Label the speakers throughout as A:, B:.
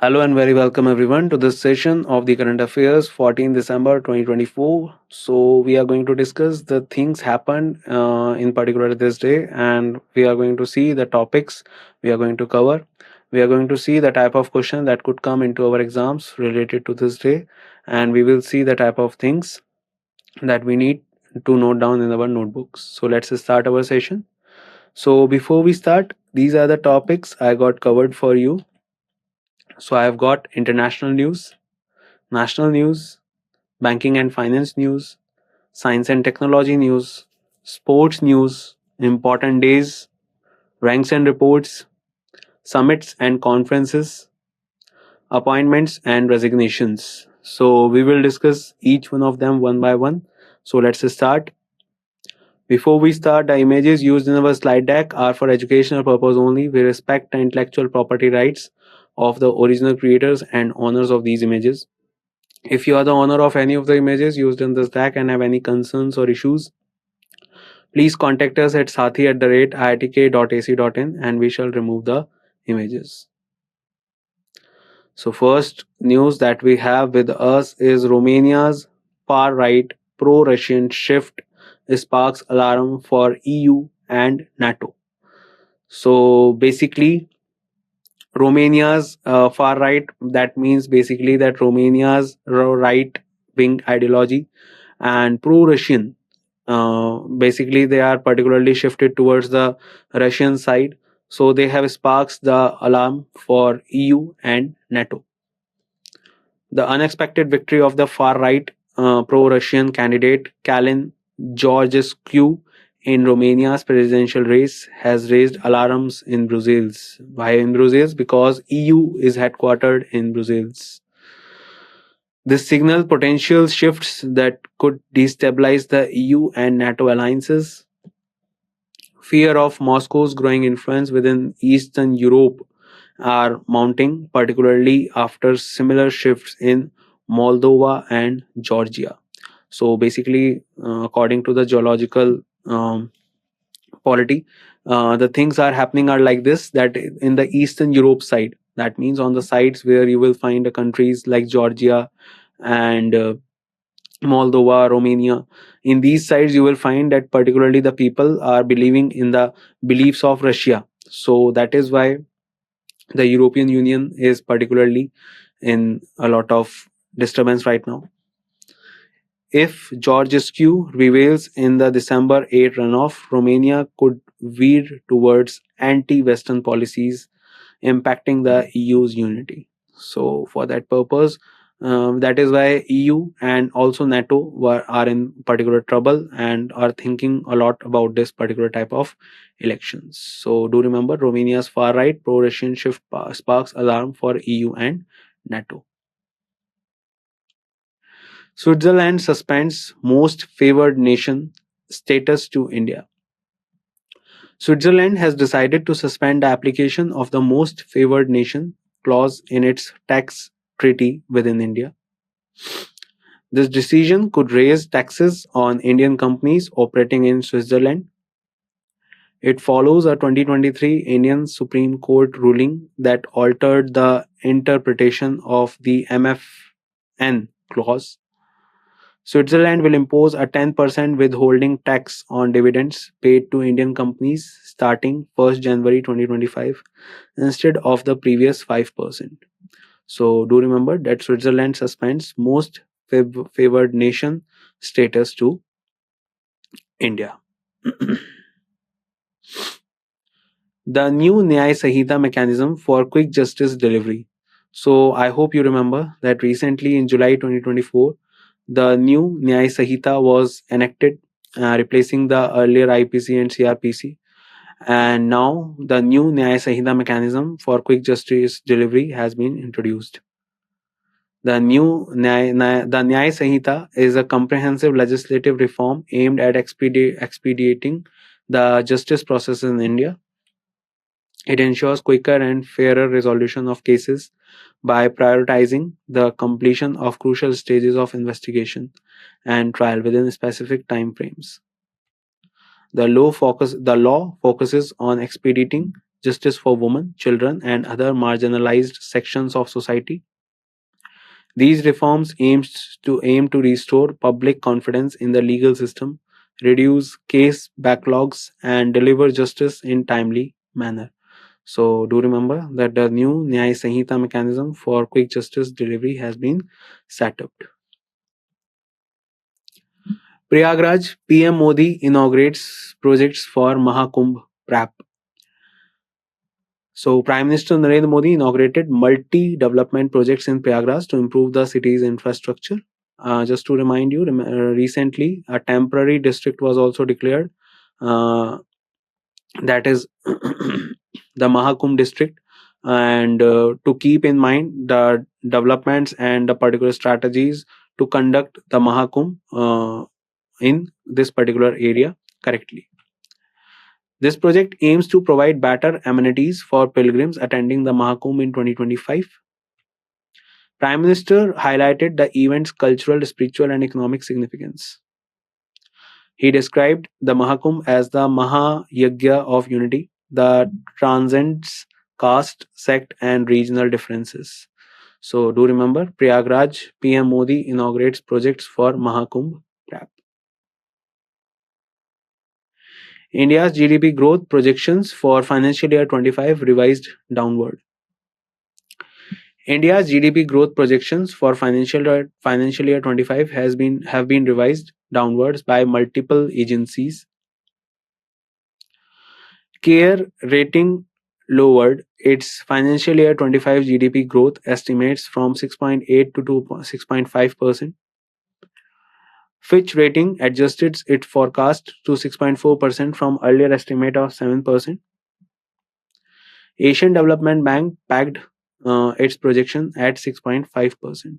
A: Hello and very welcome everyone to this session of the current affairs 14 December 2024. So we are going to discuss the things happened in particular this day, and we are going to see the topics we are going to cover. We are going to see the type of question that could come into our exams related to this day, and we will see the type of things that we need to note down in our notebooks. So let's start our session. So before we start, these are the topics I got covered for you. So I have got international news, national news, banking and finance news, science and technology news, sports news, important days, ranks and reports, summits and conferences, appointments and resignations. So we will discuss each one of them one by one. So let's start. Before we start, the images used in our slide deck are for educational purpose only. We respect the intellectual property rights of the original creators and owners of these images. If you are the owner of any of the images used in this deck and have any concerns or issues, please contact us at sathi@iitk.ac.in and we shall remove the images. So, first news that we have with us is Romania's far right pro Russian shift sparks alarm for EU and NATO. So, basically, Romania's far right, that means basically that Romania's right wing ideology and pro Russian. Basically, they are particularly shifted towards the Russian side. So they have sparks the alarm for EU and NATO. The unexpected victory of the far right pro Russian candidate Kalin Georgescu in Romania's presidential race has raised alarms in Brussels. Why in Brussels? Because EU is headquartered in Brussels. This signals potential shifts that could destabilize the EU and NATO alliances. Fear of Moscow's growing influence within Eastern Europe are mounting, particularly after similar shifts in Moldova and Georgia. So, basically, according to the geological polity, the things are happening are like this, that in the Eastern Europe side, that means on the sides where you will find the countries like Georgia and Moldova, Romania. In these sides, you will find that particularly the people are believing in the beliefs of Russia. So that is why the European Union is particularly in a lot of disturbance right now. If Georgescu prevails in the December 8 runoff, Romania could veer towards anti Western policies impacting the EU's unity. So, for that purpose, that is why EU and also NATO are in particular trouble and are thinking a lot about this particular type of elections. So, do remember Romania's far right pro Russian shift sparks alarm for EU and NATO. Switzerland suspends most favored nation status to India. Switzerland has decided to suspend the application of the most favored nation clause in its tax treaty within India. This decision could raise taxes on Indian companies operating in Switzerland. It follows a 2023 Indian Supreme Court ruling that altered the interpretation of the MFN clause. Switzerland will impose a 10% withholding tax on dividends paid to Indian companies starting 1st January 2025 instead of the previous 5%. So do remember that Switzerland suspends most favored nation status to India. The new Nyaya Sahita mechanism for quick justice delivery. So I hope you remember that recently in July 2024, the new Nyaya Sahita was enacted, replacing the earlier IPC and CRPC. And now the new Nyaya Sahita mechanism for quick justice delivery has been introduced. The new the Nyaya Sanhita is a comprehensive legislative reform aimed at expediting the justice process in India. It ensures quicker and fairer resolution of cases by prioritizing the completion of crucial stages of investigation and trial within specific time frames. The law focuses on expediting justice for women, children, and other marginalized sections of society. These reforms aim to restore public confidence in the legal system, reduce case backlogs, and deliver justice in timely manner. So do remember that the new Nyaya Sanhita mechanism for quick justice delivery has been set up. Prayagraj, PM Modi inaugurates projects for Mahakumbh Prep. So Prime Minister Narendra Modi inaugurated multi-development projects in Prayagraj to improve the city's infrastructure. Just to remind you, recently a temporary district was also declared. Uh, that is the Mahakumbh district. And to keep in mind the developments and the particular strategies to conduct the Mahakumbh in this particular area correctly. This project aims to provide better amenities for pilgrims attending the Mahakumbh in 2025. Prime Minister highlighted the event's cultural, spiritual, and economic significance. He described the Mahakumbh as the Mahayagya of unity that transcends caste, sect, and regional differences. So, do remember, Prayagraj PM Modi inaugurates projects for Mahakumbh Prep. India's GDP growth projections for financial year 25 revised downward. India's GDP growth projections for financial year 25 have been revised downwards by multiple agencies. CARE rating lowered its financial year 25 GDP growth estimates from 6.8 to 6.5%. Fitch rating adjusted its forecast to 6.4% from earlier estimate of 7%. Asian Development Bank pegged its projection at 6.5%.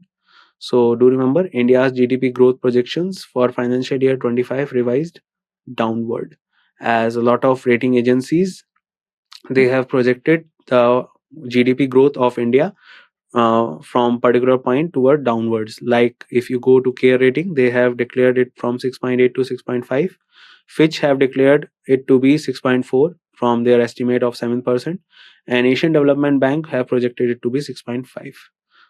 A: So do remember India's GDP growth projections for financial year 25 revised downward, as a lot of rating agencies they have projected the GDP growth of India from particular point toward downwards. Like if you go to CARE rating, they have declared it from 6.8 to 6.5. Fitch have declared it to be 6.4 from their estimate of 7%, and Asian Development Bank have projected it to be 6.5.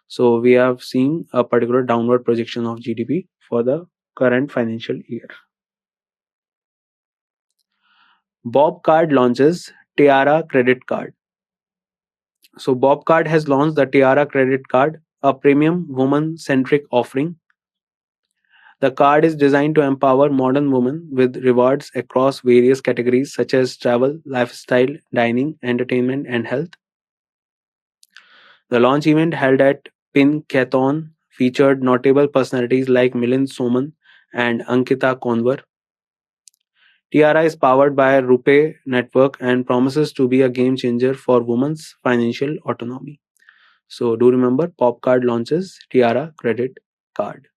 A: So we have seen a particular downward projection of GDP for the current financial year. Bob Card launches Tiara credit card. So Bob Card has launched the Tiara credit card, a premium woman-centric offering. The card is designed to empower modern women with rewards across various categories such as travel, lifestyle, dining, entertainment, and health. The launch event held at Pinkathon featured notable personalities like Milind Soman and Ankita Konwar. Tiara is powered by a Rupee network and promises to be a game changer for women's financial autonomy. So do remember, Popcard launches Tiara credit card.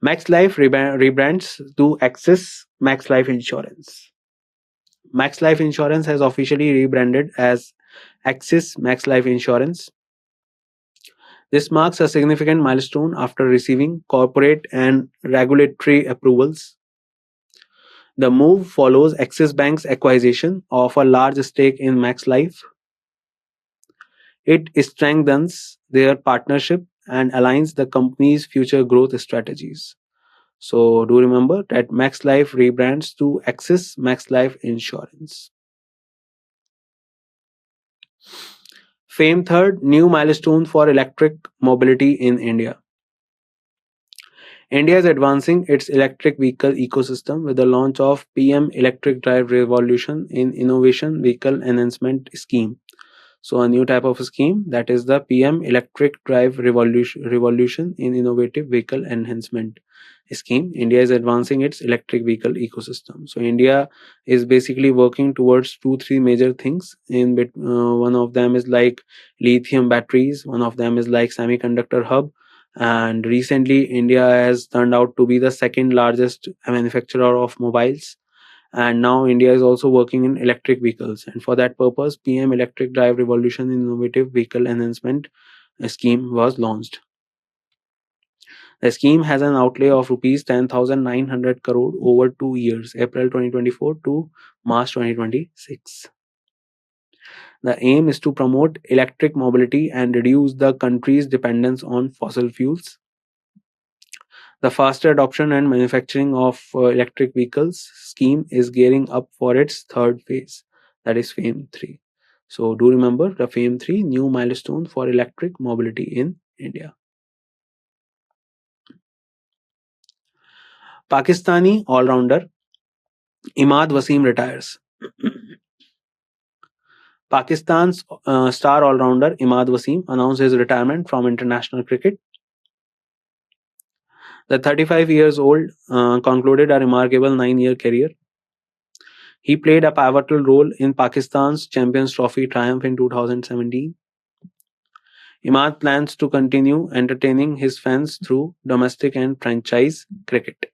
A: Max Life rebrands to Axis Max Life Insurance. Max Life Insurance has officially rebranded as Axis Max Life Insurance. This marks a significant milestone after receiving corporate and regulatory approvals. The move follows Axis Bank's acquisition of a large stake in Max Life. It strengthens their partnership and aligns the company's future growth strategies. So do remember that Max Life rebrands to Axis Max Life Insurance. Fame third, new milestone for electric mobility in India. India is advancing its electric vehicle ecosystem with the launch of PM Electric Drive Revolution in Innovation Vehicle Enhancement Scheme. So a new type of scheme, that is the PM Electric Drive Revolution in Innovative Vehicle Enhancement Scheme. India is advancing its electric vehicle ecosystem. So India is basically working towards three major things. One of them is like lithium batteries. One of them is like semiconductor hub. And recently, India has turned out to be the second largest manufacturer of mobiles, and now India is also working in electric vehicles, and for that purpose PM Electric Drive Revolution Innovative Vehicle Enhancement Scheme was launched. The scheme has an outlay of rupees 10,900 crore over 2 years, April 2024 to March 2026. The aim is to promote electric mobility and reduce the country's dependence on fossil fuels. The faster adoption and manufacturing of electric vehicles scheme is gearing up for its third phase, that is FAME 3. So, do remember the FAME 3 new milestone for electric mobility in India. Pakistani all rounder Imad Wasim retires. Pakistan's star all rounder Imad Wasim announced his retirement from international cricket. The 35 years old concluded a remarkable 9-year career. He played a pivotal role in Pakistan's Champions Trophy triumph in 2017. Imad plans to continue entertaining his fans through domestic and franchise cricket.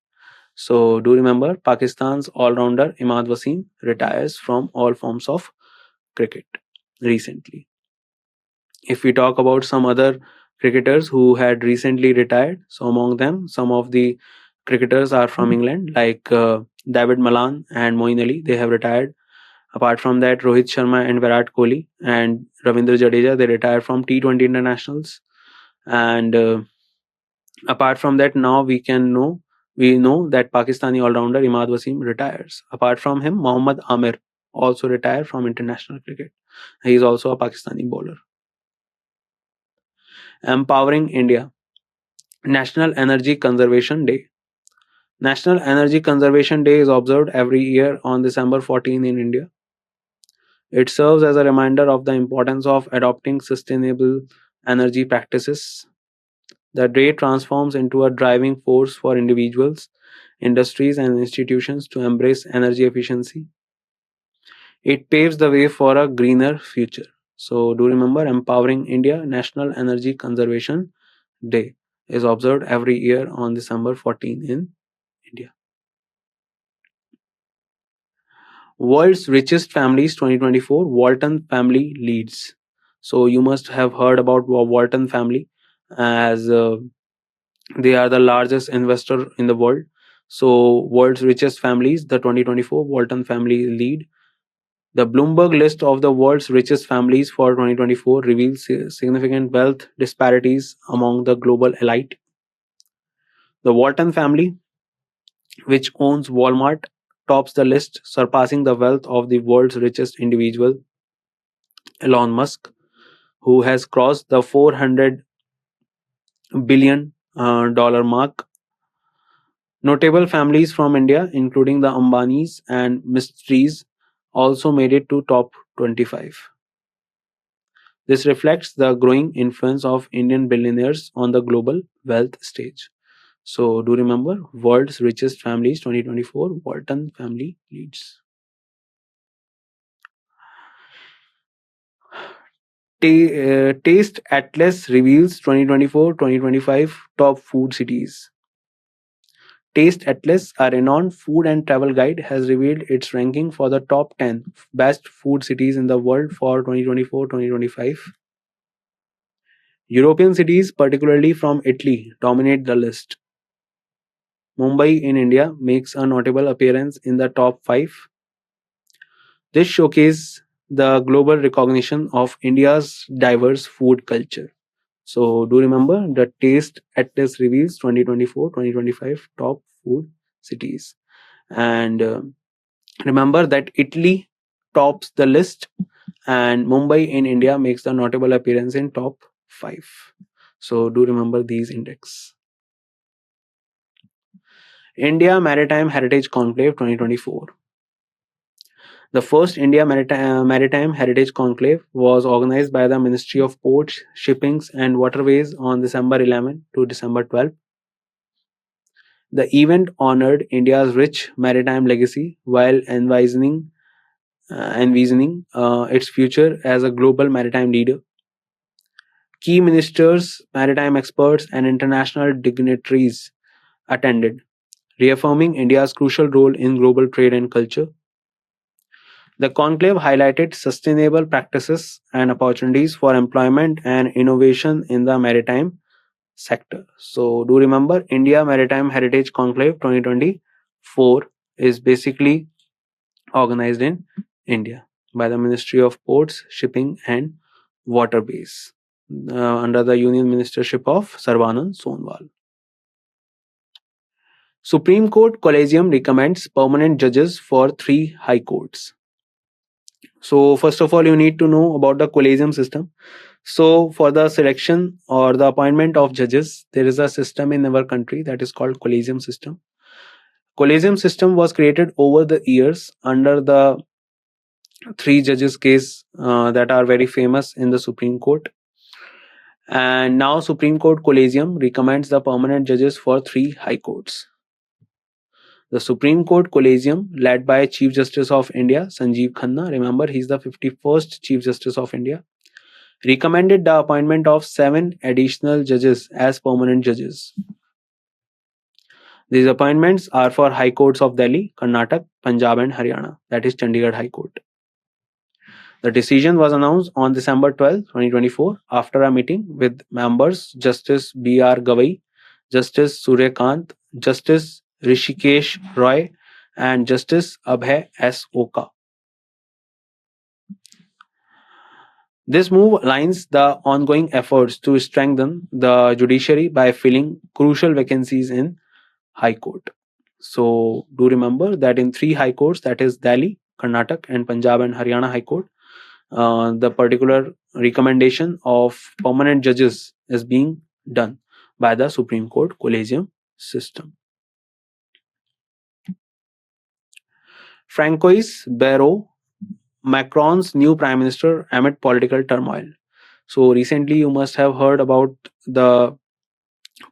A: So, do remember Pakistan's all rounder Imad Wasim retires from all forms of cricket recently. If we talk about some other cricketers who had recently retired, so among them, some of the cricketers are from England, like David Malan and Moeen Ali. They have retired. Apart from that, Rohit Sharma and Virat Kohli and Ravindra Jadeja, they retired from T20 internationals. And apart from that, now we know that Pakistani all-rounder Imad Wasim retires. Apart from him, Mohammad Amir also retired from international cricket. He is also a Pakistani bowler. Empowering India. National Energy Conservation Day. National Energy Conservation Day is observed every year on December 14 in India. It serves as a reminder of the importance of adopting sustainable energy practices. The day transforms into a driving force for individuals, industries, and institutions to embrace energy efficiency. It paves the way for a greener future. So, do remember Empowering India National Energy Conservation Day is observed every year on December 14 in India. World's Richest Families 2024 Walton Family Leads. So, you must have heard about Walton family, as they are the largest investor in the world. So, World's Richest Families, the 2024 Walton Family Lead. The Bloomberg list of the world's richest families for 2024 reveals significant wealth disparities among the global elite. The Walton family, which owns Walmart, tops the list, surpassing the wealth of the world's richest individual, Elon Musk, who has crossed the $400 billion dollar mark. Notable families from India, including the Ambanis and Mistries, also made it to top 25. This reflects the growing influence of Indian billionaires on the global wealth stage. So, do remember World's Richest Families 2024 Walton Family Leads. Taste Atlas reveals 2024-2025 top food cities. Taste Atlas, a renowned food and travel guide, has revealed its ranking for the top 10 best food cities in the world for 2024-2025. European cities, particularly from Italy, dominate the list. Mumbai in India makes a notable appearance in the top 5. This showcases the global recognition of India's diverse food culture. So, do remember the Taste Atlas reveals 2024-2025 top food cities. And remember that Italy tops the list and Mumbai in India makes the notable appearance in top 5. So, do remember these index. India Maritime Heritage Conclave 2024. The first India Maritime Heritage Conclave was organized by the Ministry of Ports, Shippings and Waterways on December 11 to December 12. The event honored India's rich maritime legacy while envisioning its future as a global maritime leader. Key ministers, maritime experts, and international dignitaries attended, reaffirming India's crucial role in global trade and culture. The conclave highlighted sustainable practices and opportunities for employment and innovation in the maritime sector. So do remember India Maritime Heritage Conclave 2024 is basically organized in India by the Ministry of Ports, Shipping and Waterways under the Union Ministership of Sarvanand Sonwal. Supreme Court Collegium recommends permanent judges for 3 high courts. So first of all, you need to know about the collegium system. So for the selection or the appointment of judges, there is a system in our country that is called collegium system. Collegium system was created over the years under the 3 judges case that are very famous in the Supreme Court. And now Supreme Court Collegium recommends the permanent judges for 3 high courts. The Supreme Court Collegium, led by Chief Justice of India, Sanjeev Khanna, remember he's the 51st Chief Justice of India, recommended the appointment of 7 additional judges as permanent judges. These appointments are for High Courts of Delhi, Karnataka, Punjab, and Haryana, that is Chandigarh High Court. The decision was announced on December 12, 2024, after a meeting with members Justice B.R. Gavai, Justice Suryakant, Justice Rishikesh Roy, and Justice Abhay S. Oka. This move aligns the ongoing efforts to strengthen the judiciary by filling crucial vacancies in High Court. So, do remember that in 3 high courts, that is Delhi, Karnataka, and Punjab and Haryana High Court, the particular recommendation of permanent judges is being done by the Supreme Court Collegium system. Francois Barrot, Macron's new prime minister amid political turmoil. So recently you must have heard about the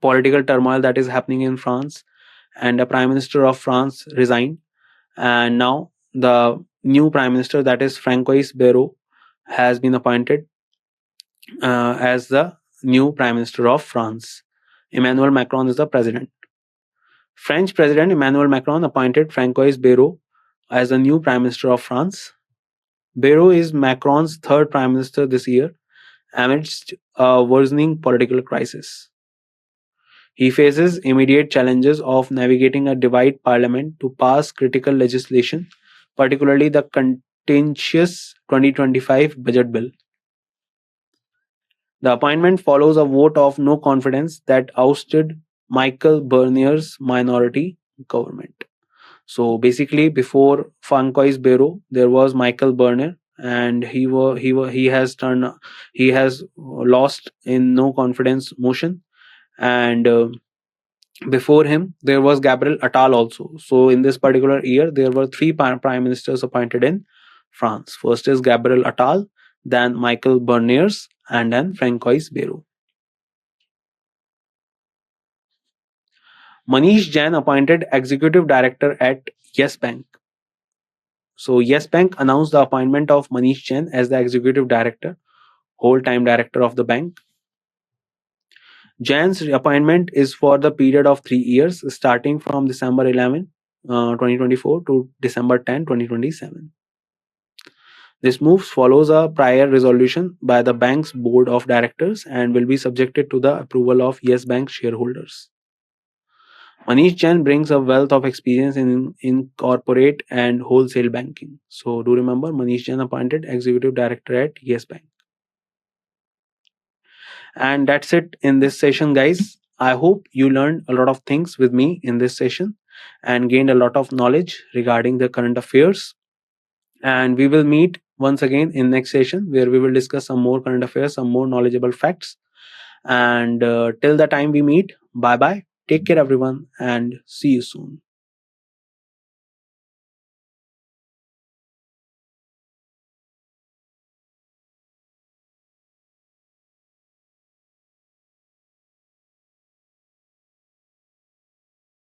A: political turmoil that is happening in France, and the prime minister of France resigned, and now the new prime minister, that is Francois Barrot, has been appointed as the new prime minister of France. Emmanuel Macron is the president. French President Emmanuel Macron appointed Francois Barrot as the new prime minister of France. Barrot is Macron's third prime minister this year amidst a worsening political crisis. He faces immediate challenges of navigating a divided parliament to pass critical legislation, particularly the contentious 2025 budget bill. The appointment follows a vote of no confidence that ousted Michael Burnier's minority government. So basically, before Francois Barrot, there was Michael Bernier, and he has lost in no confidence motion, and before him there was Gabriel Attal also. So in this particular year, there were 3 prime ministers appointed in France. First is Gabriel Attal, then Michael Berniers, and then Francois Barrot. Manish Jain appointed executive director at Yes Bank. So Yes Bank announced the appointment of Manish Jain as the executive director, whole-time director of the bank. Jain's appointment is for the period of 3 years, starting from December 11, 2024 to December 10, 2027. This move follows a prior resolution by the bank's board of directors and will be subjected to the approval of Yes Bank shareholders. Manish Jain brings a wealth of experience in corporate and wholesale banking. So do remember, Manish Jain appointed executive director at Yes Bank. And that's it in this session, guys. I hope you learned a lot of things with me in this session and gained a lot of knowledge regarding the current affairs. And we will meet once again in next session, where we will discuss some more current affairs, some more knowledgeable facts. And till the time we meet, bye bye. Take care, everyone, and see you soon.